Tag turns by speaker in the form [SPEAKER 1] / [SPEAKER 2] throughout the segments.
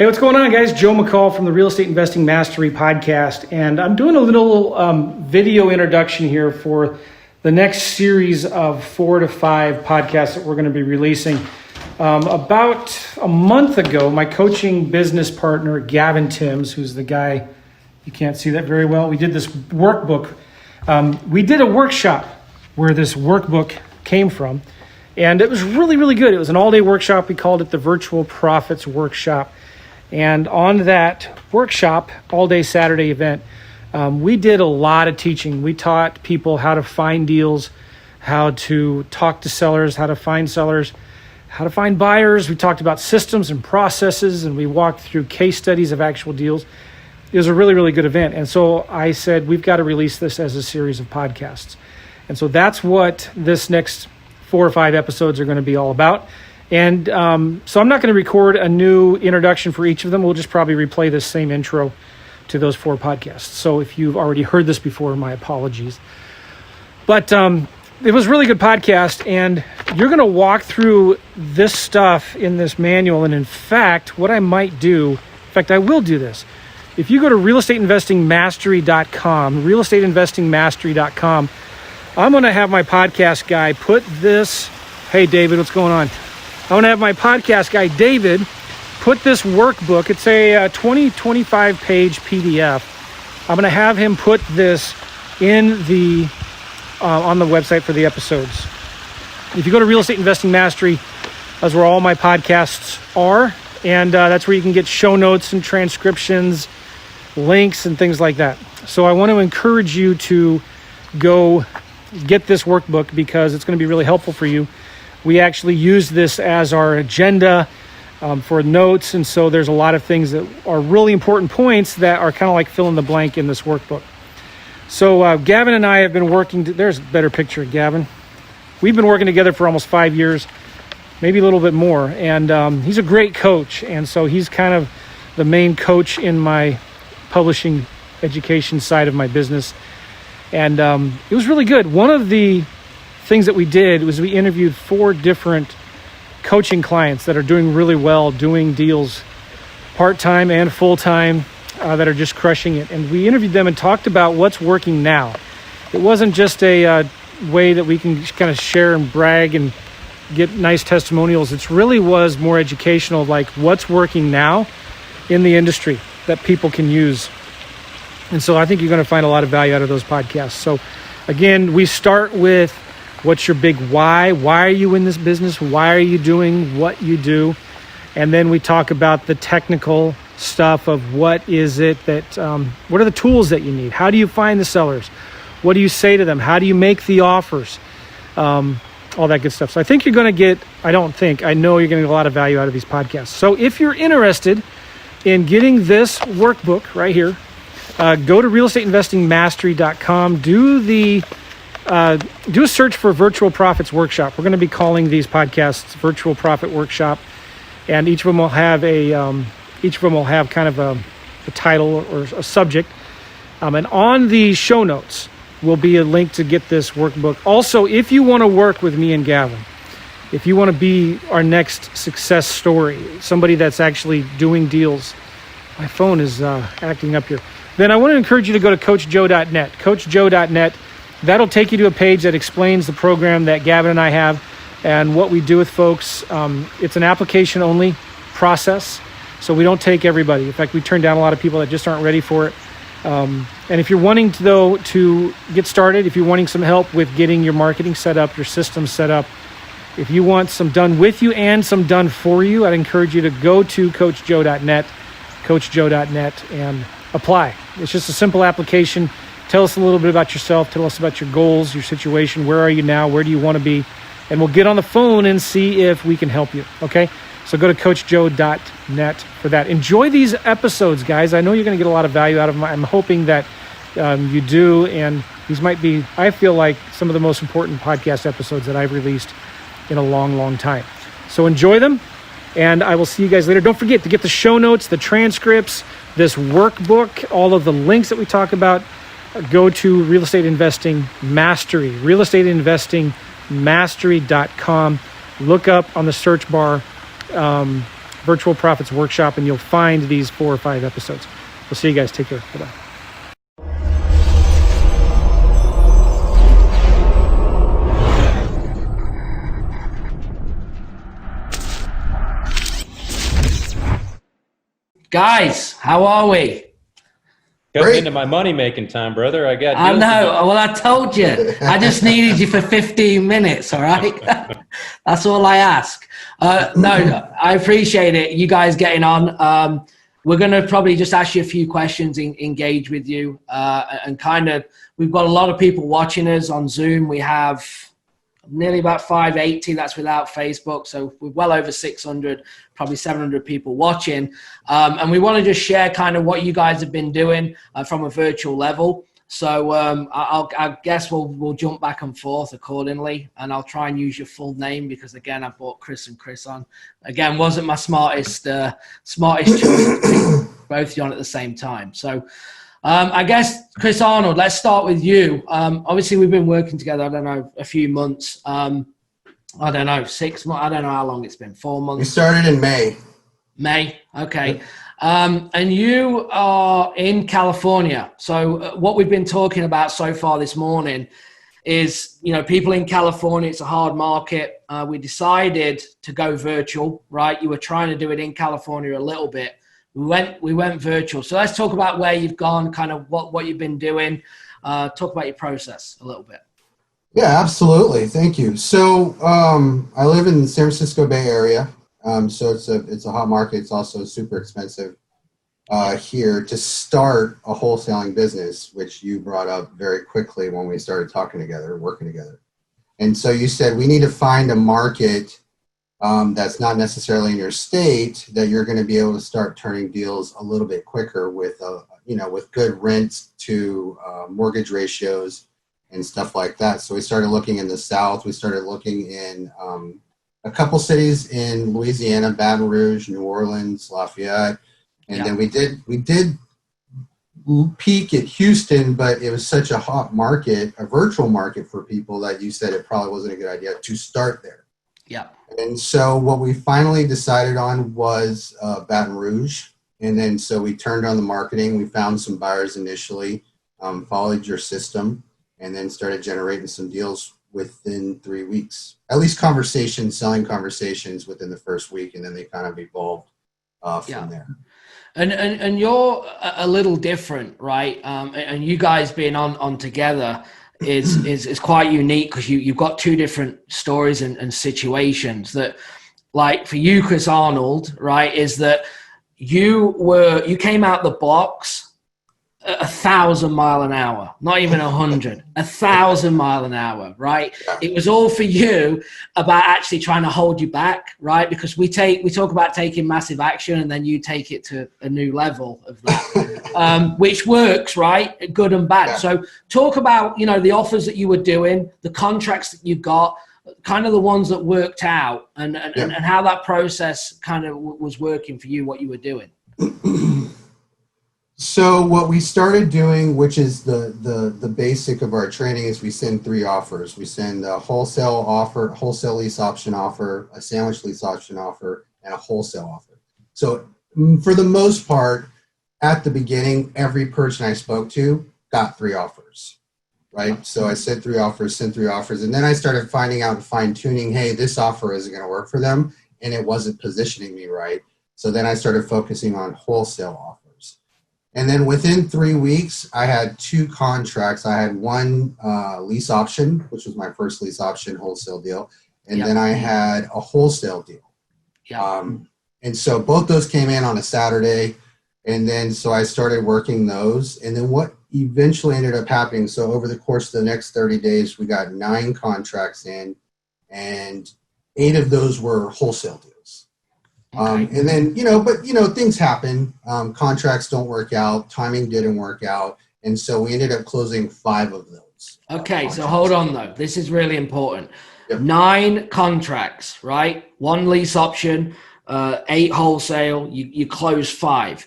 [SPEAKER 1] Hey, what's going on, guys? Joe McCall from the Real Estate Investing Mastery podcast, and I'm doing a little video introduction here for the next series of 4 to 5 podcasts that we're going to be releasing. About a month ago, my coaching business partner, Gavin Timms, who's the guy, you can't see that very well, we did this workbook. We did a workshop where this workbook came from, and it was really, really good. It was an all-day workshop. We called it the Virtual Profits Workshop. And on that workshop, all-day Saturday event, we did a lot of teaching. We taught people how to find deals, how to talk to sellers, how to find sellers, how to find buyers. We talked about systems and processes, and we walked through case studies of actual deals. It was a really, really good event. And so I said, we've got to release this as a series of podcasts. And so that's what this next 4 or 5 episodes are going to be all about. And so I'm not going to record a new introduction for each of them. We'll just probably replay this same intro to those 4 podcasts. So if you've already heard this before, my apologies. But it was a really good podcast, and you're going to walk through this stuff in this manual. And in fact, what I might do, I will do this. If you go to realestateinvestingmastery.com, I'm going to have my podcast guy put this. Hey, David, what's going on? I want to have my podcast guy, David, put this workbook. It's a 25 page PDF. I'm going to have him put this in the on the website for the episodes. If you go to Real Estate Investing Mastery, that's where all my podcasts are. And that's where you can get show notes and transcriptions, links, and things like that. So I want to encourage you to go get this workbook because it's going to be really helpful for you. We actually use this as our agenda for notes, and so there's a lot of things that are really important points that are kind of like fill in the blank in this workbook. So Gavin and I have been working, there's a better picture of Gavin. We've been working together for almost 5 years, maybe a little bit more, and he's a great coach, and so he's kind of the main coach in my publishing education side of my business, and it was really good. One of the things that we did was we interviewed 4 different coaching clients that are doing really well, doing deals part-time and full-time, that are just crushing it. And we interviewed them and talked about what's working now. It wasn't just a way that we can kind of share and brag and get nice testimonials. It really was more educational, like what's working now in the industry that people can use. And so I think you're going to find a lot of value out of those podcasts. So again, we start with what's your big why? Why are you in this business? Why are you doing what you do? And then we talk about the technical stuff of what is it that, what are the tools that you need? How do you find the sellers? What do you say to them? How do you make the offers? All that good stuff. So I think you're going to get, I know you're going to get a lot of value out of these podcasts. So if you're interested in getting this workbook right here, go to realestateinvestingmastery.com, do a search for Virtual Profits Workshop. We're going to be calling these podcasts Virtual Profit Workshop, and each of them will have kind of a title or a subject. And on the show notes will be a link to get this workbook. Also, if you want to work with me and Gavin, if you want to be our next success story, somebody that's actually doing deals, my phone is acting up here, then I want to encourage you to go to coachjoe.net, coachjoe.net. That'll take you to a page that explains the program that Gavin and I have and what we do with folks. It's an application-only process, so we don't take everybody. In fact, we turn down a lot of people that just aren't ready for it. And if you're wanting to get started, if you're wanting some help with getting your marketing set up, your system set up, if you want some done with you and some done for you, I'd encourage you to go to coachjoe.net, and apply. It's just a simple application. Tell us a little bit about yourself. Tell us about your goals, your situation. Where are you now? Where do you want to be? And we'll get on the phone and see if we can help you, okay? So go to coachjoe.net for that. Enjoy these episodes, guys. I know you're going to get a lot of value out of them. I'm hoping that you do, and these might be, I feel like, some of the most important podcast episodes that I've released in a long, long time. So enjoy them, and I will see you guys later. Don't forget to get the show notes, the transcripts, this workbook, all of the links that we talk about. Go to Real Estate Investing Mastery, realestateinvestingmastery.com. Look up on the search bar Virtual Profits Workshop, and you'll find these 4 or 5 episodes. We'll see you guys. Take care. Bye-bye.
[SPEAKER 2] Guys, how are we?
[SPEAKER 3] Coming into my money-making time, brother. I
[SPEAKER 2] know. Well, I told you. I just needed you for 15 minutes, all right? That's all I ask. No, I appreciate it. You guys getting on. We're going to probably just ask you a few questions, engage with you, and kind of, we've got a lot of people watching us on Zoom. We have nearly about 580, that's without Facebook. So we're well over 600, probably 700 people watching. And we want to just share kind of what you guys have been doing from a virtual level. So I guess we'll jump back and forth accordingly. And I'll try and use your full name because, again, I brought Chris and Chris on. Again, wasn't my smartest choice to take both you on at the same time. So I guess, Chris Arnold, let's start with you. Obviously, we've been working together, I don't know, a few months. I don't know, 6 months. I don't know how long it's been, 4 months.
[SPEAKER 4] We started in May.
[SPEAKER 2] May, okay. And you are in California. So what we've been talking about so far this morning is, you know, people in California, it's a hard market. We decided to go virtual, right? You were trying to do it in California a little bit. We went virtual. So let's talk about where you've gone, kind of what you've been doing. Talk about your process a little bit.
[SPEAKER 4] Yeah, absolutely. Thank you. So I live in the San Francisco Bay Area. So it's a hot market. It's also super expensive here to start a wholesaling business, which you brought up very quickly when we started talking together, working together. And so you said we need to find a market that's not necessarily in your state that you're going to be able to start turning deals a little bit quicker with with good rent to mortgage ratios and stuff like that. So we started looking in the South. We started looking in a couple cities in Louisiana, Baton Rouge, New Orleans, Lafayette, and then we did peak at Houston, but it was such a hot market, a virtual market for people, that you said it probably wasn't a good idea to start there.
[SPEAKER 2] Yeah.
[SPEAKER 4] And so what we finally decided on was Baton Rouge. And then so we turned on the marketing. We found some buyers initially, followed your system, and then started generating some deals within 3 weeks. At least selling conversations within the first week, and then they kind of evolved from there.
[SPEAKER 2] And you're a little different, right? And you guys being on together is quite unique because you've got two different stories and situations that, like for you, Chris Arnold, right, is that you came out the box 1,000 miles an hour, not even 100, 1,000 miles an hour, right? It was all for you about actually trying to hold you back, right? Because we talk about taking massive action, and then you take it to a new level of that, which works, right? Good and bad. Yeah. So talk about, the offers that you were doing, the contracts that you got, kind of the ones that worked out, and how that process kind of was working for you, what you were doing.
[SPEAKER 4] So what we started doing, which is the basic of our training, is we send 3 offers. We send a wholesale offer, wholesale lease option offer, a sandwich lease option offer, and a wholesale offer. So for the most part, at the beginning, every person I spoke to got 3 offers, right? So I sent 3 offers, and then I started finding out and fine-tuning, hey, this offer isn't going to work for them, and it wasn't positioning me right. So then I started focusing on wholesale offers. And then within 3 weeks, I had 2 contracts. I had one lease option, which was my first lease option wholesale deal. And then I had a wholesale deal. And so both those came in on a Saturday. And then so I started working those. And then what eventually ended up happening, so over the course of the next 30 days, we got 9 contracts in, and 8 of those were wholesale deals. Okay. And then, things happen. Contracts don't work out. Timing didn't work out. And so we ended up closing 5 of those.
[SPEAKER 2] Okay. So hold on though. This is really important. Yep. 9 contracts, right? 1 lease option, 8 wholesale, you close 5.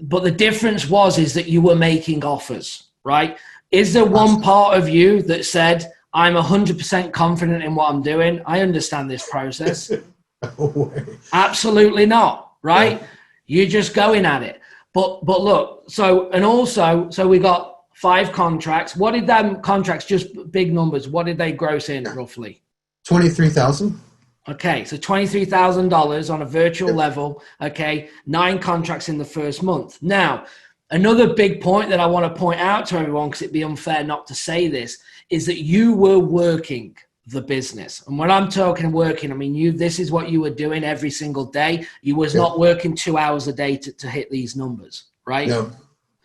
[SPEAKER 2] But the difference is that you were making offers, right? Is there one part of you that said, I'm 100% confident in what I'm doing? I understand this process.
[SPEAKER 4] No way.
[SPEAKER 2] Absolutely not, right?
[SPEAKER 4] Yeah.
[SPEAKER 2] You're just going at it. But look, so we got 5 contracts. What did them contracts, just big numbers, what did they gross in roughly?
[SPEAKER 4] 23,000.
[SPEAKER 2] Okay, so $23,000 on a virtual
[SPEAKER 4] Yep.
[SPEAKER 2] level. Okay, 9 contracts in the first month. Now, another big point that I want to point out to everyone, because it'd be unfair not to say this, is that you were working the business. And when I'm talking working, I mean, this is what you were doing every single day. You was not working 2 hours a day to hit these numbers, right?
[SPEAKER 4] No.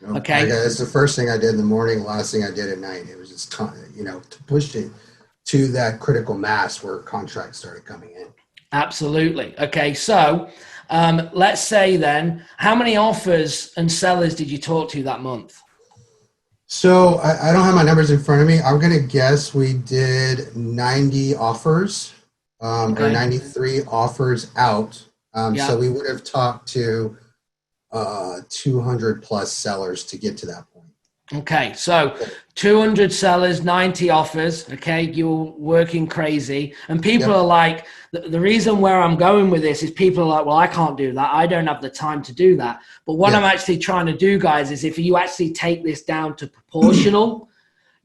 [SPEAKER 2] Okay.
[SPEAKER 4] It's the first thing I did in the morning, last thing I did at night. It was just, to push it to that critical mass where contracts started coming in.
[SPEAKER 2] Absolutely. Okay. So let's say then, how many offers and sellers did you talk to that month?
[SPEAKER 4] So I don't have my numbers in front of me. I'm going to guess we did 90 offers or 93 offers out. So we would have talked to 200 plus sellers to get to that point.
[SPEAKER 2] Okay, so 200 sellers, 90 offers. Okay, you're working crazy. And people are like, the reason where I'm going with this is people are like, well, I can't do that. I don't have the time to do that. But what I'm actually trying to do, guys, is if you actually take this down to proportional,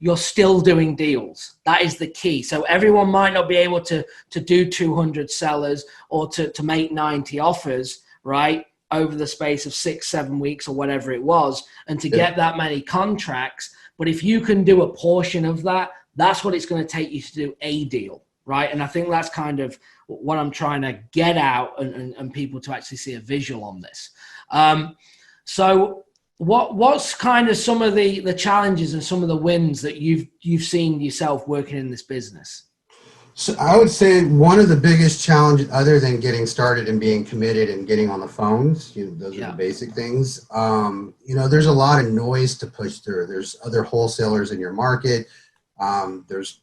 [SPEAKER 2] you're still doing deals. That is the key. So everyone might not be able to do 200 sellers or to make 90 offers, right, over the space of 6-7 weeks or whatever it was, and to get that many contracts. But if you can do a portion of that, that's what it's going to take you to do a deal, right? And I think that's kind of what I'm trying to get out and people to actually see a visual on this. So what's kind of some of the challenges and some of the wins that you've seen yourself working in this business?
[SPEAKER 4] So I would say one of the biggest challenges, other than getting started and being committed and getting on the phones, those are the basic things. There's a lot of noise to push through. There's other wholesalers in your market. There's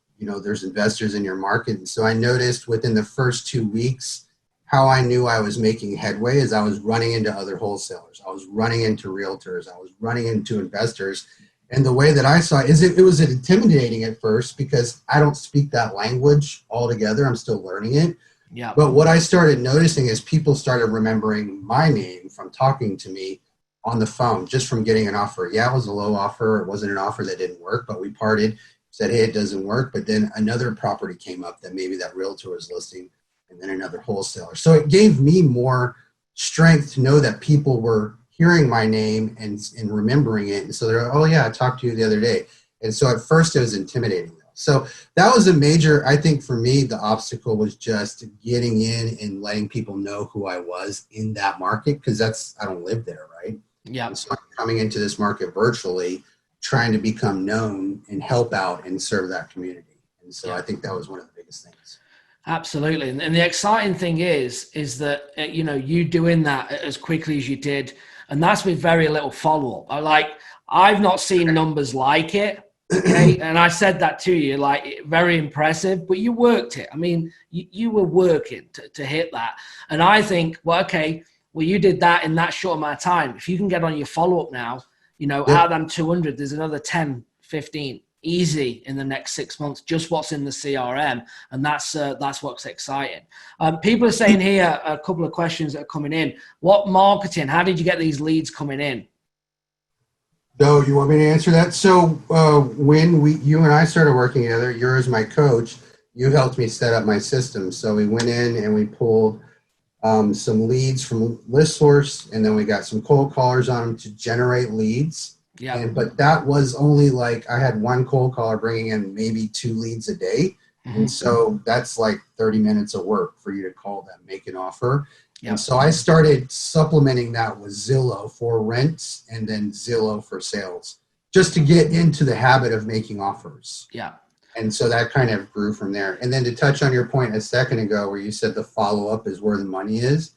[SPEAKER 4] investors in your market. And so I noticed within the first 2 weeks, how I knew I was making headway is I was running into other wholesalers. I was running into realtors. I was running into investors. And the way that I saw it is it was intimidating at first because I don't speak that language altogether. I'm still learning it. Yeah. But what I started noticing is people started remembering my name from talking to me on the phone, just from getting an offer. Yeah, it was a low offer. It wasn't an offer that didn't work, but we parted, said, hey, it doesn't work. But then another property came up that maybe that realtor was listing, and then another wholesaler. So it gave me more strength to know that people were hearing my name and remembering it. And so they're like, oh yeah, I talked to you the other day. And so at first it was intimidating. So that was a major, I think for me, the obstacle was just getting in and letting people know who I was in that market. Cause I don't live there. Right. Yeah. And so I'm coming into this market virtually, trying to become known and help out and serve that community. And so I think that was one of the biggest things.
[SPEAKER 2] Absolutely. And the exciting thing is that, you doing that as quickly as you did, and that's with very little follow-up. I've not seen numbers like it. Okay. And I said that to you, very impressive, but you worked it. I mean, you were working to hit that. And I think, you did that in that short amount of time. If you can get on your follow-up now, out of them 200, there's another 10, 15 easy in the next 6 months, just what's in the CRM. And that's what's exciting. People are saying here, a couple of questions that are coming in. What marketing, how did you get these leads coming in?
[SPEAKER 4] No, you want me to answer that? So when you and I started working together, you're as my coach, you helped me set up my system. So we went in and we pulled some leads from ListSource, and then we got some cold callers on them to generate leads. Yeah. But that was only I had one cold caller bringing in maybe 2 leads a day. Mm-hmm. And so that's 30 minutes of work for you to call them, make an offer. Yeah. And so I started supplementing that with Zillow for rents and then Zillow for sales, just to get into the habit of making offers. Yeah. And so that kind of grew from there. And then to touch on your point a second ago, where you said the follow-up is where the money is.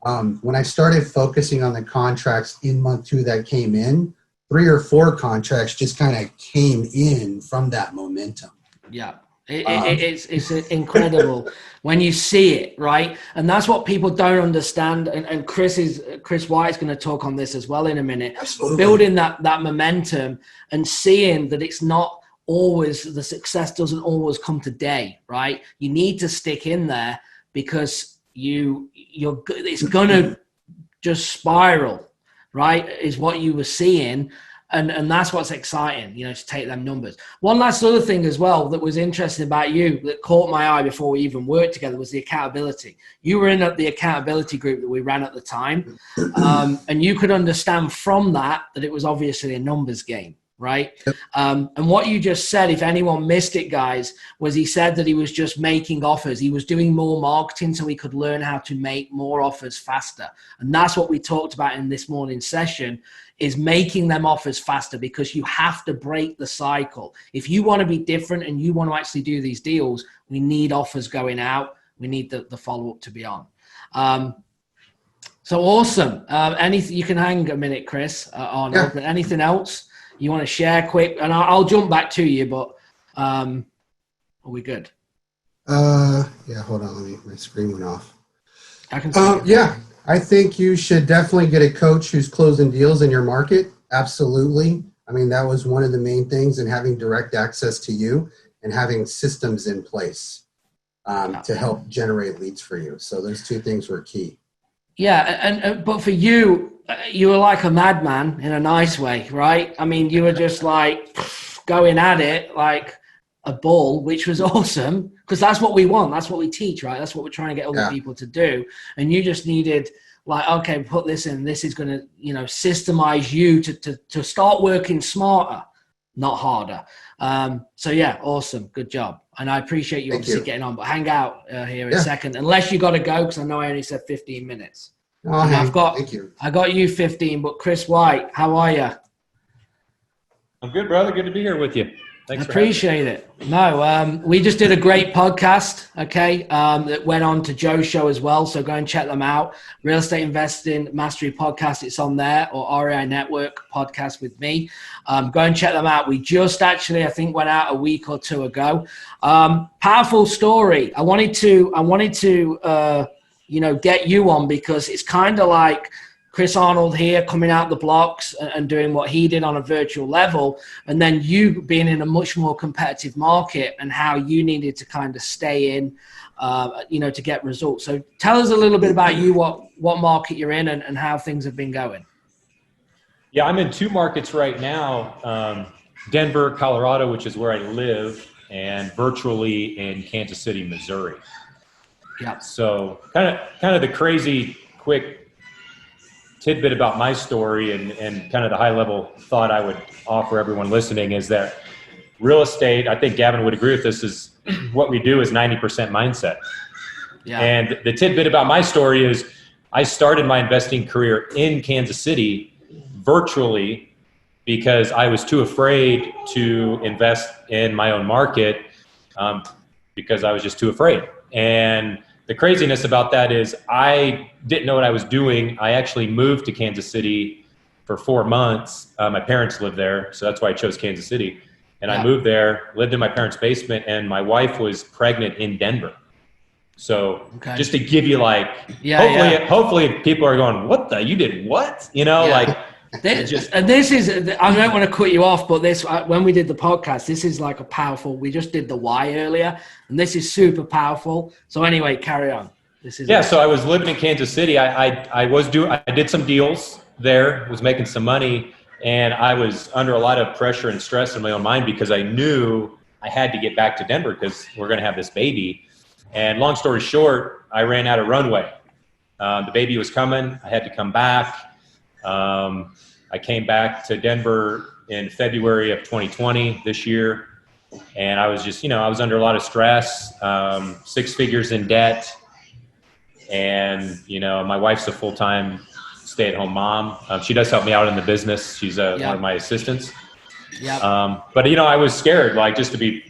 [SPEAKER 4] When I started focusing on the contracts in month 2 that came in, 3 or 4 contracts just kind of came in from that momentum.
[SPEAKER 2] Yeah. It's incredible when you see it, right? And that's what people don't understand. And Chris White is going to talk on this as well in a minute. Absolutely. Building that momentum and seeing that it's not always, the success doesn't always come today, right? You need to stick in there, because it's gonna just spiral, right? Is what you were seeing. And that's what's exciting, to take them numbers. One last other thing as well that was interesting about you that caught my eye before we even worked together was the accountability. You were in the accountability group that we ran at the time. And you could understand from that it was obviously a numbers game, right?
[SPEAKER 4] Yep.
[SPEAKER 2] And what you just said, if anyone missed it, guys, was he said that he was just making offers. He was doing more marketing so he could learn how to make more offers faster. And that's what we talked about in this morning's session, is making them offers faster, because you have to break the cycle. If you want to be different and you want to actually do these deals, we need offers going out. We need the follow-up to be on. So awesome. Anything, you can hang a minute, Chris, Arnold, but anything else you want to share quick? And I'll jump back to you, but are we good?
[SPEAKER 4] Yeah, hold on. My screen went off.
[SPEAKER 2] I can see it.
[SPEAKER 4] Yeah, I think you should definitely get a coach who's closing deals in your market. Absolutely. I mean, that was one of the main things, and having direct access to you and having systems in place to help generate leads for you. So those two things were key.
[SPEAKER 2] Yeah, but for you, you were like a madman in a nice way, right? I mean, you were just like going at it like a bull, which was awesome, because that's what we want. That's what we teach, right? That's what we're trying to get other people to do. And you just needed like, okay, put this in. This is going to, systemize you to start working smarter, not harder. So yeah, awesome. Good job. And I appreciate you obviously getting on, but hang out here in a second, unless you got to go, because I know I only said 15 minutes.
[SPEAKER 4] Thank you.
[SPEAKER 2] I got you 15, but Chris White, how are you?
[SPEAKER 3] I'm good, brother. Good to be here with you. Thanks.
[SPEAKER 2] I appreciate it. No, we just did a great podcast, okay, that went on to Joe's show as well. So go and check them out. Real Estate Investing Mastery Podcast, it's on there, or REI Network podcast with me. Go and check them out. We just actually, I think, went out a week or two ago. Powerful story. I wanted to get you on, because it's kind of like Chris Arnold here coming out the blocks and doing what he did on a virtual level, and then you being in a much more competitive market and how you needed to kind of stay in, to get results. So tell us a little bit about you, what market you're in and how things have been going.
[SPEAKER 3] Yeah, I'm in two markets right now, Denver, Colorado, which is where I live, and virtually in Kansas City, Missouri.
[SPEAKER 2] Yeah.
[SPEAKER 3] So kind of the crazy quick tidbit about my story and kind of the high level thought I would offer everyone listening is that real estate, I think Gavin would agree with this, is what we do is 90% mindset. Yeah. And the tidbit about my story is I started my investing career in Kansas City virtually because I was too afraid to invest in my own market because I was just too afraid. And the craziness about that is I didn't know what I was doing. I actually moved to Kansas City for 4 months. My parents lived there, so that's why I chose Kansas City. And I moved there, lived in my parents' basement, and my wife was pregnant in Denver. So just to give you hopefully people are going, what the, you did what? This is, I don't want to cut you off, but when we did the podcast, this is like a powerful, we just did the why earlier, and this is super powerful. So anyway, carry on. So I was living in Kansas City. I did some deals there, was making some money, and I was under a lot of pressure and stress in my own mind because I knew I had to get back to Denver because we're going to have this baby. And long story short, I ran out of runway. The baby was coming. I had to come back. I came back to Denver in February of 2020 this year. And I was just, I was under a lot of stress, 6 figures in debt. And, my wife's a full-time stay-at-home mom. She does help me out in the business. She's one of my assistants. But, I was scared, just to be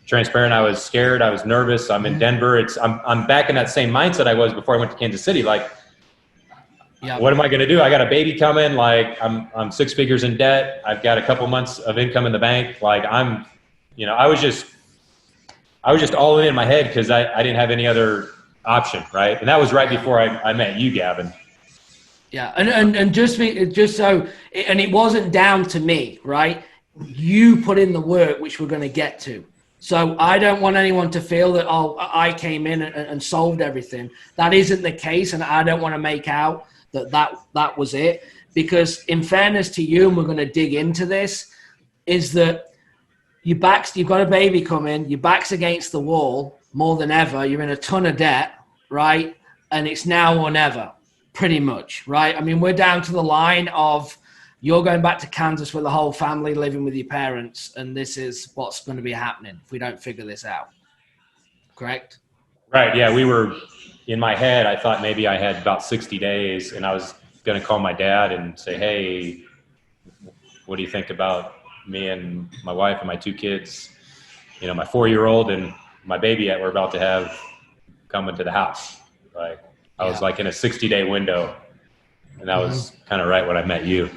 [SPEAKER 3] transparent, I was scared. I was nervous. I'm in Denver. I'm back in that same mindset I was before I went to Kansas City. What am I going to do? I got a baby coming. I'm 6 figures in debt. I've got a couple months of income in the bank. I was just all in my head because I didn't have any other option. Right. And that was right before I met you, Gavin.
[SPEAKER 2] Yeah. And just so, and it wasn't down to me, right? You put in the work, which we're going to get to. So I don't want anyone to feel that, oh, I came in and solved everything. That isn't the case, and I don't want to make out that was it. Because in fairness to you, and we're going to dig into this, is that you've got a baby coming, your back's against the wall more than ever, you're in a ton of debt, right? And it's now or never, pretty much, right? I mean, we're down to the line of you're going back to Kansas with the whole family, living with your parents, and this is what's going to be happening if we don't figure this out. Correct?
[SPEAKER 3] Right. Yeah. We were, in my head, I thought maybe I had about 60 days, and I was going to call my dad and say, hey, what do you think about me and my wife and my 2 kids, you know, my 4-year-old and my baby that we're about to have come into the house. Like I was like in a 60-day window, and that was kind of right when I met you.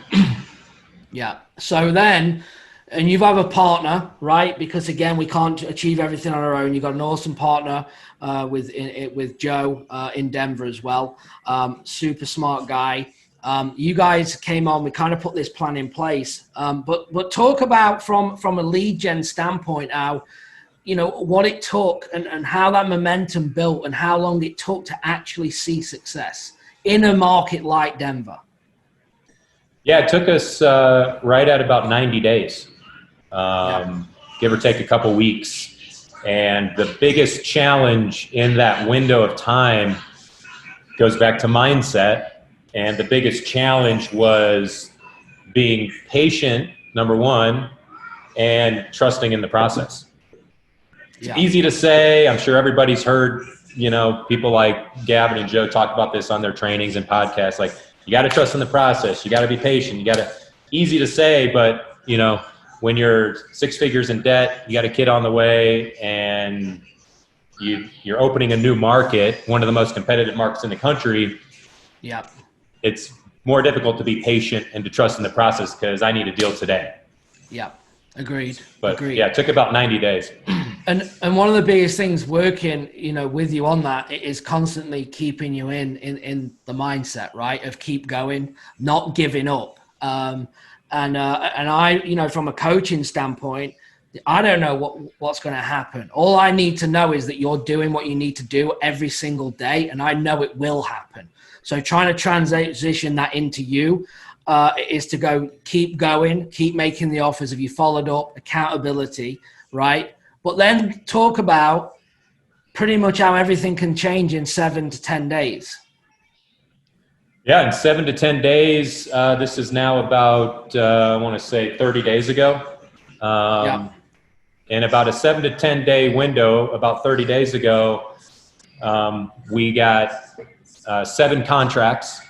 [SPEAKER 2] Yeah. So then, and you have a partner, right? Because again, we can't achieve everything on our own. You've got an awesome partner with Joe in Denver as well. Super smart guy. You guys came on, we kind of put this plan in place. But talk about from a lead gen standpoint now, you know, what it took and how that momentum built and how long it took to actually see success in a market like Denver.
[SPEAKER 3] Yeah, it took us right at about 90 days, give or take a couple weeks. And the biggest challenge in that window of time goes back to mindset. And the biggest challenge was being patient, number one, and trusting in the process. It's easy to say. I'm sure everybody's heard, you know, people like Gavin and Joe talk about this on their trainings and podcasts. Like, you got to trust in the process. You got to be patient. You got to, easy to say, but, you know, when you're 6 figures in debt, you got a kid on the way, and you're opening a new market, one of the most competitive markets in the country.
[SPEAKER 2] Yeah.
[SPEAKER 3] It's more difficult to be patient and to trust in the process because I need a deal today.
[SPEAKER 2] Yeah. Agreed.
[SPEAKER 3] But
[SPEAKER 2] Agreed.
[SPEAKER 3] yeah, it took about 90 days.
[SPEAKER 2] And one of the biggest things working, you know, with you on that is constantly keeping you in the mindset, right? Of keep going, not giving up. And I, you know, from a coaching standpoint, I don't know what's going to happen. All I need to know is that you're doing what you need to do every single day, and I know it will happen. So trying to transition that into you is to go, keep going, keep making the offers. If you followed up, accountability, right? But then talk about pretty much how everything can change in 7 to 10 days.
[SPEAKER 3] Yeah, in 7 to 10 days, this is now about, I want to say 30 days ago. In about a 7 to 10 day window, about 30 days ago, we got 7 contracts,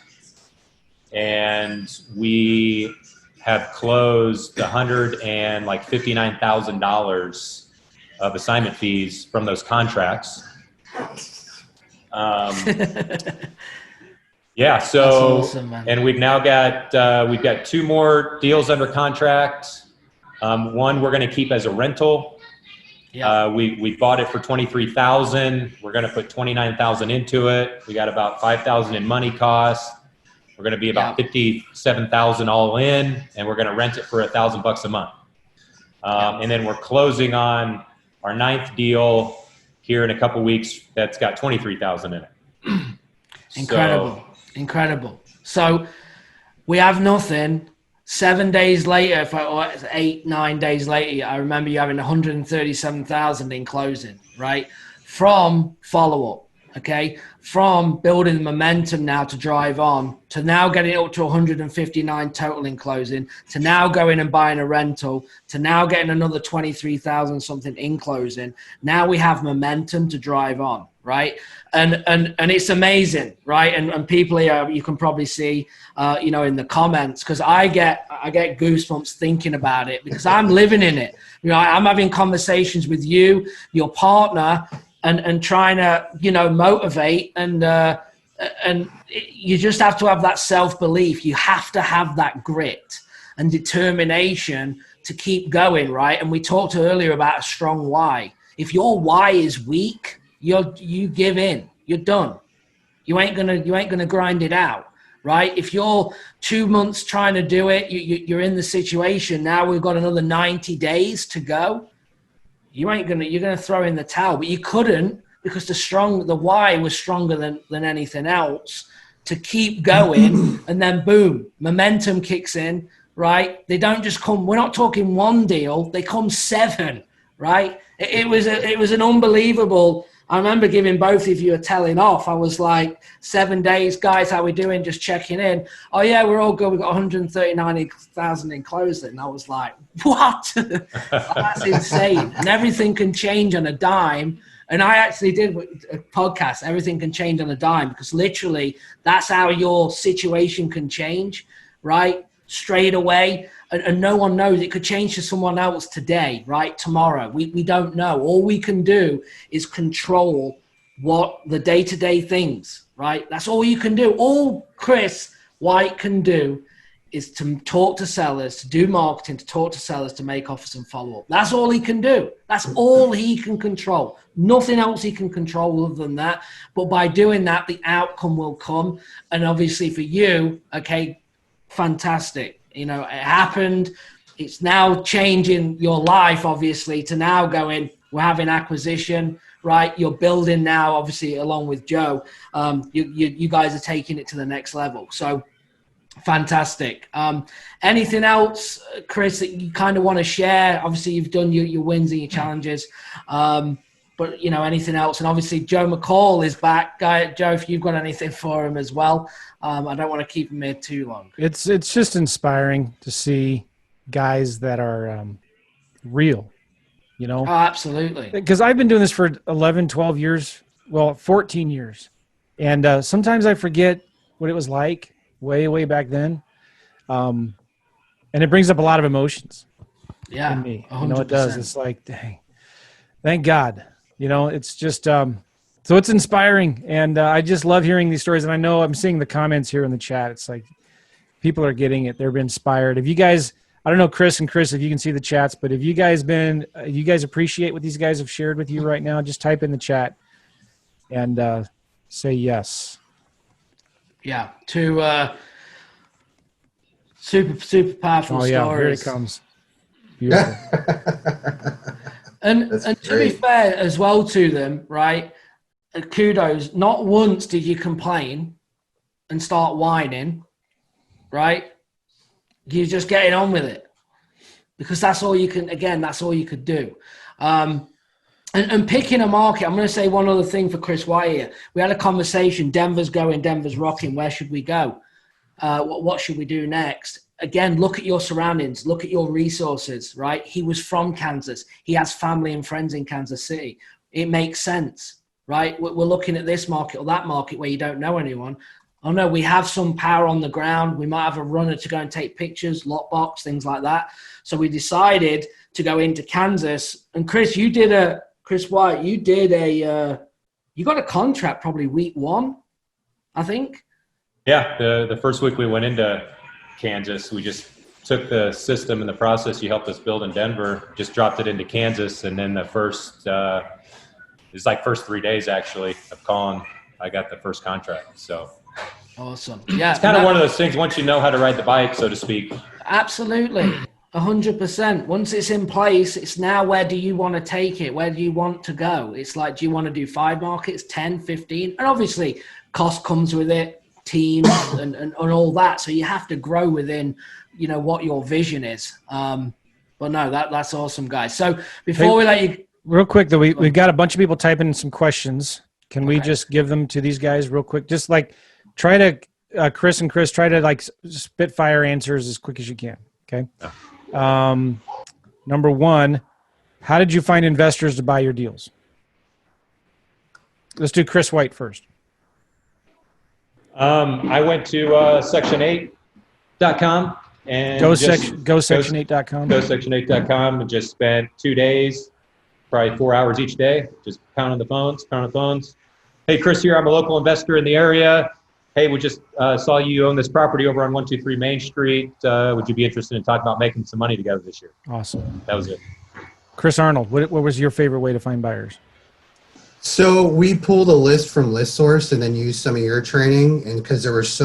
[SPEAKER 3] and we have closed $159,000 of assignment fees from those contracts. Yeah. So, awesome, and we've now got 2 more deals under contract. One we're going to keep as a rental. Yeah. We bought it for $23,000. We're going to put $29,000 into it. We got about $5,000 in money costs. We're going to be about $57,000 all in, and we're going to rent it for $1,000 a month. And then we're closing on our 9th deal here in a couple weeks. That's got $23,000 in it.
[SPEAKER 2] Incredible. So we have nothing. 7 days later, or 8, 9 days later, I remember you having $137,000 in closing, right? From follow-up, okay? From building momentum now to drive on, to now getting it up to 159 total in closing, to now going and buying a rental, to now getting another 23,000 something in closing. Now we have momentum to drive on, right? And it's amazing, right? And people here, you can probably see, you know, in the comments, because I get goosebumps thinking about it, because I'm living in it. You know, I'm having conversations with you, your partner, and trying to, you know, motivate, and you just have to have that self-belief. You have to have that grit and determination to keep going, right? And we talked earlier about a strong why. If your why is weak, you give in. You're done. You ain't gonna grind it out, right? If you're 2 months trying to do it, you're in the situation now. We've got another 90 days to go. you're gonna throw in the towel, but you couldn't, because the why was stronger than anything else to keep going. And then boom, momentum kicks in, right? They don't just come, we're not talking one deal, they come 7, right? It was an unbelievable. I remember giving both of you a telling off. I was like, 7 days, guys, how we doing? Just checking in. Oh yeah, we're all good. We've got 139,000 in closing. And I was like, what? That's insane. And everything can change on a dime. And I actually did a podcast, Everything Can Change on a Dime, because literally that's how your situation can change, right? Straight away. And no one knows. It could change to someone else today, right? Tomorrow. We don't know. All we can do is control what the day-to-day things, right? That's all you can do. All Chris White can do is to talk to sellers, to do marketing, to talk to sellers, to make offers and follow up. That's all he can do. That's all he can control. Nothing else he can control other than that. But by doing that, the outcome will come. And obviously for you, okay, fantastic. You know, it happened. It's now changing your life, obviously, to now going, we're having acquisition, right? You're building now, obviously, along with Joe. You guys are taking it to the next level. So fantastic. Anything else, Chris, that you kind of want to share? Obviously, you've done your wins and your challenges. But, you know, anything else? And obviously, Joe McCall is back. Joe, if you've got anything for him as well. I don't want to keep him here too long.
[SPEAKER 1] It's just inspiring to see guys that are real, you know?
[SPEAKER 2] Oh, absolutely.
[SPEAKER 1] Because I've been doing this for 11, 12 years, well, 14 years. And sometimes I forget what it was like way back then. And it brings up a lot of emotions in me.
[SPEAKER 2] 100%.
[SPEAKER 1] You know, it does. It's like, dang, thank God. You know, it's just so it's inspiring, and I just love hearing these stories. And I know I'm seeing the comments here in the chat. It's like people are getting it; they're being inspired. If you guys, I don't know, Chris, if you can see the chats, but if you guys appreciate what these guys have shared with you right now, just type in the chat and say yes.
[SPEAKER 2] Yeah, two super powerful stories.
[SPEAKER 1] Here it comes. Beautiful.
[SPEAKER 2] And to be fair as well to them, right? Kudos. Not once did you complain and start whining, right? You're just getting on with it, because that's all you can. Again, that's all you could do. And picking a market. I'm going to say one other thing for Chris White here. We had a conversation. Denver's going. Denver's rocking. Where should we go? What should we do next? Again, look at your surroundings, look at your resources, right? He was from Kansas. He has family and friends in Kansas City. It makes sense, right? We're looking at this market or that market where you don't know anyone. Oh no, we have some power on the ground. We might have a runner to go and take pictures, lockbox, things like that. So we decided to go into Kansas. And Chris White, you got a contract probably week 1, I think.
[SPEAKER 3] Yeah, the first week we went into Kansas, we just took the system and the process you helped us build in Denver, just dropped it into Kansas, and then the first 3 days actually of calling, I got the first contract. So
[SPEAKER 2] awesome. Yeah,
[SPEAKER 3] it's kind of one of those things. Once you know how to ride the bike, so to speak.
[SPEAKER 2] Absolutely, 100%. Once it's in place, it's now where do you want to take it? Where do you want to go? It's like, do you want to do 5 markets, 10, 15? And obviously, cost comes with it. Teams and all that, so you have to grow within, you know, what your vision is. But no, that's awesome, guys. So before we let you,
[SPEAKER 1] real quick though, we've got a bunch of people typing in some questions. Can we just give them to these guys real quick? Just like try to Chris try to like spitfire answers as quick as you can. Okay. Number 1, how did you find investors to buy your deals? Let's do Chris White first.
[SPEAKER 3] I went to section8.com and
[SPEAKER 1] go section8.com.
[SPEAKER 3] Go section8.com and just spent 2 days, probably 4 hours each day, just pounding the phones. Hey, Chris here. I'm a local investor in the area. Hey, we just saw you own this property over on 123 Main Street. Would you be interested in talking about making some money together this year?
[SPEAKER 1] Awesome.
[SPEAKER 3] That was it.
[SPEAKER 1] Chris Arnold, what was your favorite way to find buyers?
[SPEAKER 4] So we pulled a list from ListSource and then used some of your training, and because there was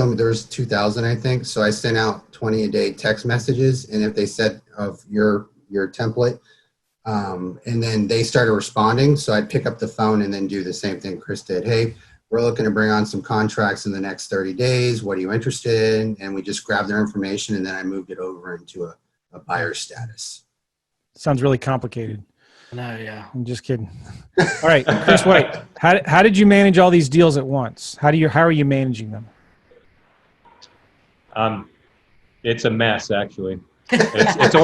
[SPEAKER 4] 2,000, I think. So I sent out 20 a day text messages, and if they said of your template, And then they started responding. So I'd pick up the phone and then do the same thing Chris did. Hey, we're looking to bring on some contracts in the next 30 days. What are you interested in? And we just grabbed their information, and then I moved it over into a buyer status.
[SPEAKER 1] Sounds really complicated.
[SPEAKER 2] No, yeah.
[SPEAKER 1] I'm just kidding. All right, Chris White, how did you manage all these deals at once? How are you managing them?
[SPEAKER 3] It's a mess, actually. It's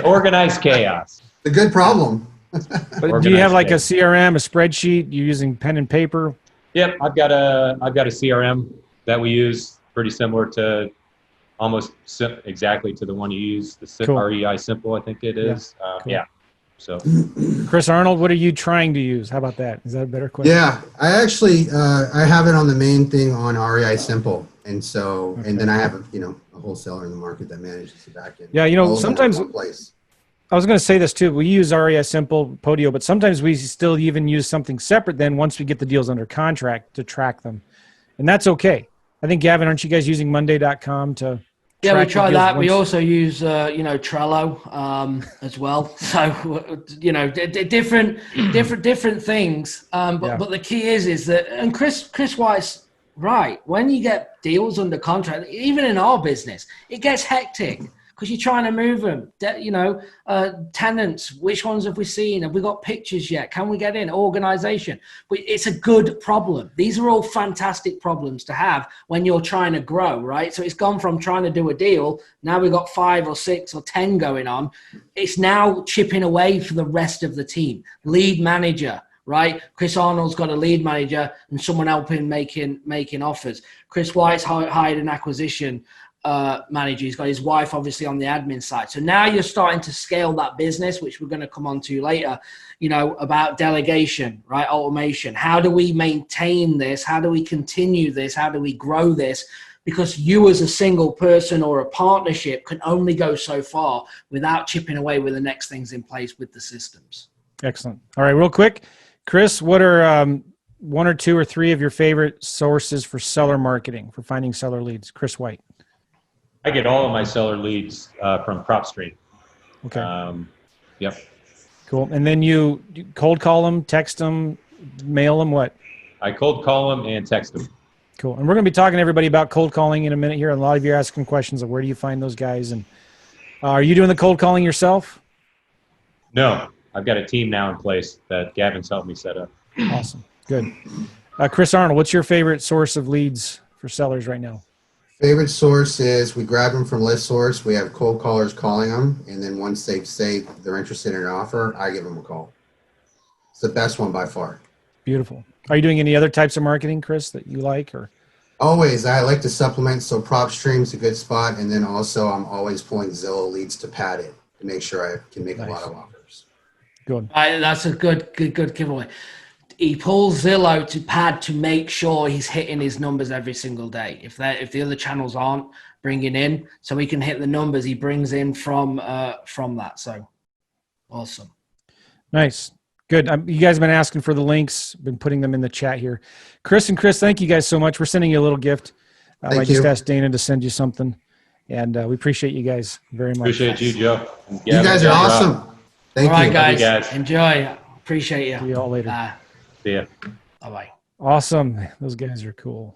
[SPEAKER 3] organized chaos.
[SPEAKER 4] A good problem.
[SPEAKER 1] But do you have like a CRM, a spreadsheet? You using pen and paper?
[SPEAKER 3] Yep, I've got a CRM that we use, pretty similar to almost exactly to the one you use, the
[SPEAKER 1] Cool.
[SPEAKER 3] REI Simple, I think it is.
[SPEAKER 1] Cool.
[SPEAKER 3] Yeah. So,
[SPEAKER 1] Chris Arnold, what are you trying to use? How about that? Is that a better question?
[SPEAKER 4] Yeah, I actually I have it on the main thing on REI Simple, and so and then I have a wholesaler in the market that manages the back end.
[SPEAKER 1] Yeah, sometimes
[SPEAKER 4] place.
[SPEAKER 1] I was going to say this too. We use REI Simple, Podio, but sometimes we still even use something separate then once we get the deals under contract to track them. And that's okay. I think, Gavin, aren't you guys using Monday.com to
[SPEAKER 2] Yeah, we
[SPEAKER 1] track the
[SPEAKER 2] try
[SPEAKER 1] deals
[SPEAKER 2] that. We
[SPEAKER 1] once?
[SPEAKER 2] also use, Trello as well. So, different things. But the key is that, and Chris White's right. When you get deals under contract, even in our business, it gets hectic because you're trying to move them. Tenants, which ones have we seen? Have we got pictures yet? Can we get in? Organization. But it's a good problem. These are all fantastic problems to have when you're trying to grow, right? So it's gone from trying to do a deal. Now we've got 5 or 6 or 10 going on. It's now chipping away for the rest of the team. Lead manager, right? Chris Arnold's got a lead manager and someone helping making offers. Chris White's hired an acquisition manager. He's got his wife obviously on the admin side. So now you're starting to scale that business, which we're going to come on to later, about delegation, right? Automation. How do we maintain this? How do we continue this? How do we grow this? Because you as a single person or a partnership can only go so far without chipping away with the next things in place with the systems.
[SPEAKER 1] Excellent. All right, real quick, Chris, what are 1 or 2 or 3 of your favorite sources for seller marketing, for finding seller leads? Chris White.
[SPEAKER 3] I get all of my seller leads from PropStream.
[SPEAKER 1] Okay.
[SPEAKER 3] Yep.
[SPEAKER 1] Cool. And then you cold call them, text them, mail them, what?
[SPEAKER 3] I cold call them and text them.
[SPEAKER 1] Cool. And we're going to be talking to everybody about cold calling in a minute here. A lot of you are asking questions of where do you find those guys? And are you doing the cold calling yourself?
[SPEAKER 3] No, I've got a team now in place that Gavin's helped me set up.
[SPEAKER 1] Awesome. Good. Chris Arnold, what's your favorite source of leads for sellers right now?
[SPEAKER 4] Favorite source is we grab them from ListSource. We have cold callers calling them, and then once they say they're interested in an offer, I give them a call. It's the best one by far.
[SPEAKER 1] Beautiful. Are you doing any other types of marketing, Chris, that you like? Or
[SPEAKER 4] Always. I like to supplement, so PropStream's a good spot, and then also I'm always pulling Zillow leads to pad it to make sure I can make a lot of offers.
[SPEAKER 1] good.
[SPEAKER 2] That's a good giveaway. He pulls Zillow to pad to make sure he's hitting his numbers every single day. If the other channels aren't bringing in, so he can hit the numbers he brings in from that. So awesome.
[SPEAKER 1] Nice. Good. You guys have been asking for the links, been putting them in the chat here. Chris and Chris, thank you guys so much. We're sending you a little gift. I just asked Dana to send you something, and we appreciate you guys very much.
[SPEAKER 3] Appreciate you, Joe.
[SPEAKER 4] You guys are awesome. Thank you.
[SPEAKER 2] All right, guys.
[SPEAKER 3] guys.
[SPEAKER 2] Enjoy. Appreciate you.
[SPEAKER 1] See you all later.
[SPEAKER 3] See ya.
[SPEAKER 2] Bye-bye.
[SPEAKER 1] Awesome. Those guys are cool.